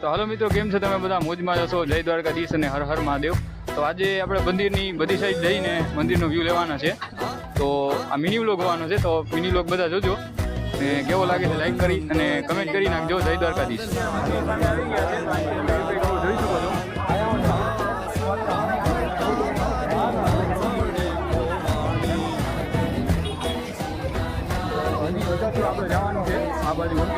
તો હાલો મિત્રો, કેમ છે તમે બધા? મોજમાં જશો. જય દ્વારકાધીશ અને હર હર મહાદેવ. તો આજે આપણે મંદિરની બધી સાઈડ જઈને મંદિરનો વ્યૂ લેવાના છે. તો આ મિની વ્લોગ હોવાનો છે, તો મિની વ્લોગ બધા જોજો ને કેવો લાગે છે લાઈક કરી અને કમેન્ટ કરી નાખજો. જય દ્વારકાધીશ. આપણે જવાનું છે આ બાજુ બાજુ.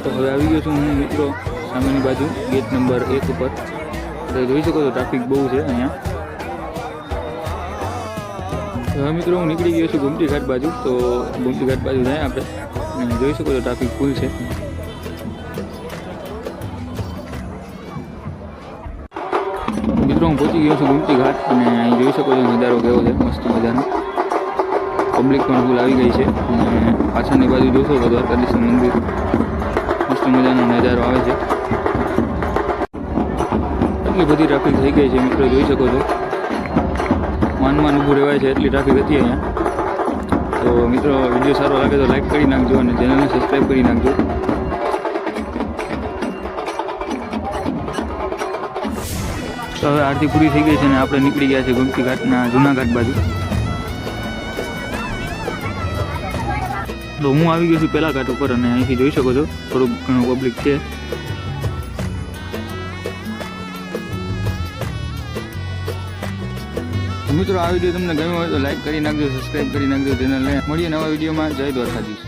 તો હવે આવી ગયો છું હું મિત્રો સામેની બાજુ ગેટ નંબર 1 ઉપર. તો જોઈ શકો છો ટ્રાફિક બહુ છે અહીંયા. તો હવે મિત્રો હું નીકળી ગયો છું ગુમતી ઘાટ બાજુ. તો ગુમતી ઘાટ બાજુ જાય આપણે. જોઈ શકો છો ટ્રાફિક ફૂલ છે. મિત્રો હું પહોંચી ગયો છું ગુમતી ઘાટ અને અહીં જોઈ શકો છો નજારો કેવો છે, મસ્ત મજાનો. પબ્લિક પણ ફૂલ આવી ગઈ છે અને પાછળની બાજુ જોશો તો દ્વારકાધીશ મંદિર મસ્ત મજાનો નજારો આવે છે. એટલી બધી ટ્રાફિક થઈ ગઈ છે મિત્રો, જોઈ શકો છો. માનમાં ઊભું રહેવાય છે એટલી ટ્રાફિક હતી અહીંયા. તો મિત્રો વિડીયો સારો લાગે તો લાઈક કરી નાખજો અને ચેનલને સબસ્ક્રાઈબ કરી નાખજો. તો હવે આરતી પૂરી થઈ ગઈ છે અને આપણે નીકળી ગયા છે ગુમતી ઘાટના જૂના ઘાટ બાજુ. તો હું આવી ગયો છું પહેલા ઘાટ ઉપર અને અહીંથી જોઈ શકો છો થોડુંક ઘણું પબ્લિક છે. મિત્રો આ વિડીયો તમને ગમ્યો હોય તો લાઈક કરી નાખજો, સબસ્ક્રાઈબ કરી નાખજો ચેનલને. મળીએ નવા વિડીયોમાં. જય દ્વારકાધીશ.